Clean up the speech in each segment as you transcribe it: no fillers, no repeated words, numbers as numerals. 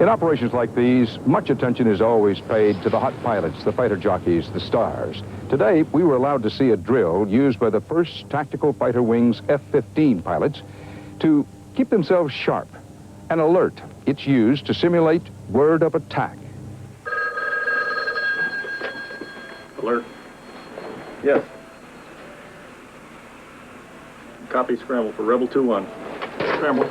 In operations like these, much attention is always paid to the hot pilots, the fighter jockeys, the stars. Today, we were allowed to see a drill used by the 1st Tactical Fighter Wing's F-15 pilots to keep themselves sharp and alert. It's used to simulate word of attack. Alert. Yes. Copy Scramble for Rebel 2-1. Scramble.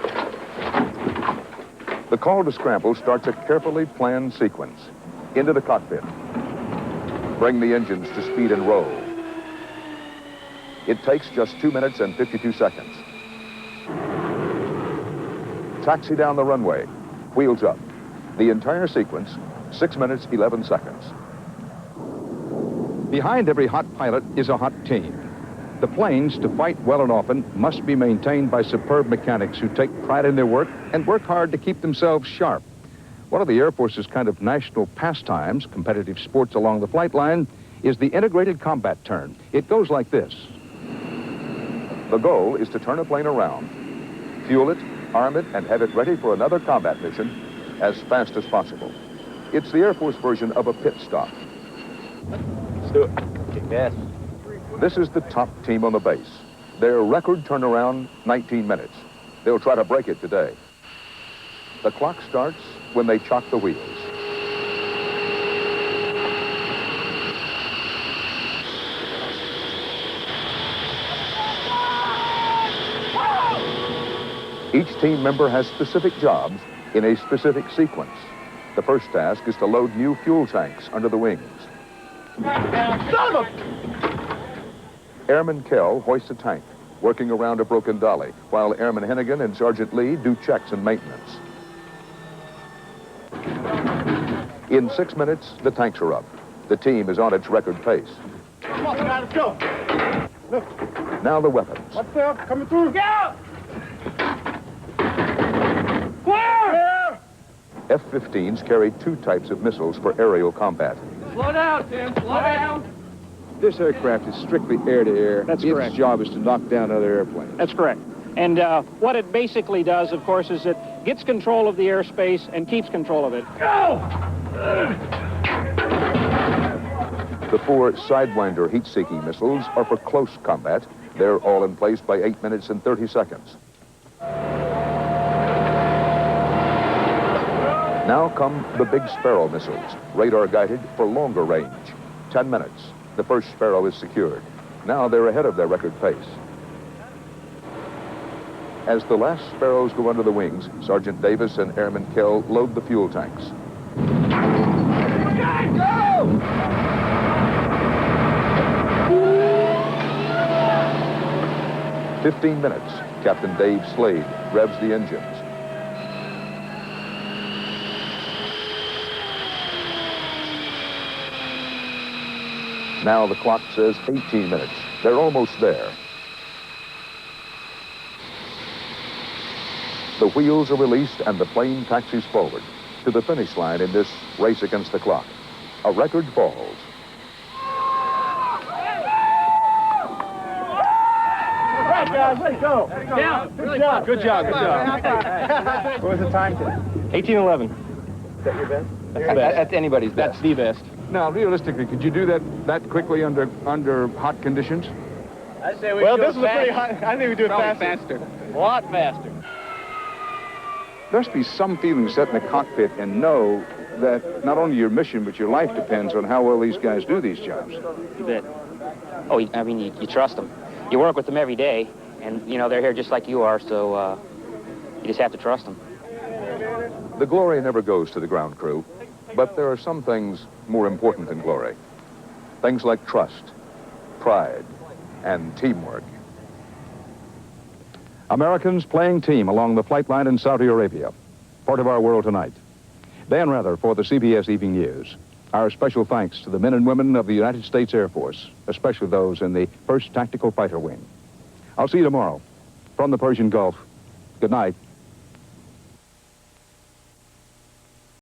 The call to Scramble starts a carefully planned sequence. Into the cockpit. Bring the engines to speed and roll. It takes just 2 minutes and 52 seconds. Taxi down the runway. Wheels up. The entire sequence, 6 minutes, 11 seconds. Behind every hot pilot is a hot team. The planes, to fight well and often, must be maintained by superb mechanics who take pride in their work and work hard to keep themselves sharp. One of the Air Force's kind of national pastimes, competitive sports along the flight line, is the integrated combat turn. It goes like this. The goal is to turn a plane around, fuel it, arm it, and have it ready for another combat mission as fast as possible. It's the Air Force version of a pit stop. Let's do it. Kick ass. This is the top team on the base. Their record turnaround, 19 minutes. They'll try to break it today. The clock starts when they chock the wheels. Each team member has specific jobs in a specific sequence. The first task is to load new fuel tanks under the wings. Son of a... Airman Kell hoists a tank, working around a broken dolly, while Airman Hennigan and Sergeant Lee do checks and maintenance. In 6 minutes, the tanks are up. The team is on its record pace. Come on, guys, let's go. Look. Now the weapons. What's there? Coming through. Go! Clear! F-15s carry 2 types of missiles for aerial combat. Slow down, Tim. Slow down. This aircraft is strictly air-to-air. That's its correct. job is to knock down other airplanes. That's correct. And what it basically does, of course, is it gets control of the airspace and keeps control of it. Go! The 4 Sidewinder heat-seeking missiles are for close combat. They're all in place by 8 minutes and 30 seconds. Now come the Big Sparrow missiles, radar-guided for longer range. 10 minutes. The first Sparrow is secured. Now they're ahead of their record pace. As the last Sparrows go under the wings, Sergeant Davis and Airman Kell load the fuel tanks. Go! 15 minutes. Captain Dave Slade revs the engines. Now the clock says 18 minutes. They're almost there. The wheels are released and the plane taxis forward to the finish line in this race against the clock. A record falls. All right, guys, let's go. Yeah, Good job. Good job, good job. What was the time today? 1811. Is that your best? That's the best. That's anybody's best. That's the best. Now, realistically, could you do that quickly under hot conditions? I say Well, this was a pretty hot. I think we do it faster. A lot faster. There must be some feeling to sit in the cockpit and know that not only your mission, but your life depends on how well these guys do these jobs. You bet. Oh, I mean, you trust them. You work with them every day, and, you know, they're here just like you are, so you just have to trust them. The glory never goes to the ground crew, but there are some things more important than glory. Things like trust, pride, and teamwork. Americans playing team along the flight line in Saudi Arabia. Part of our world tonight. Dan Rather for the CBS Evening News. Our special thanks to the men and women of the United States Air Force, especially those in the 1st Tactical Fighter Wing. I'll see you tomorrow from the Persian Gulf. Good night.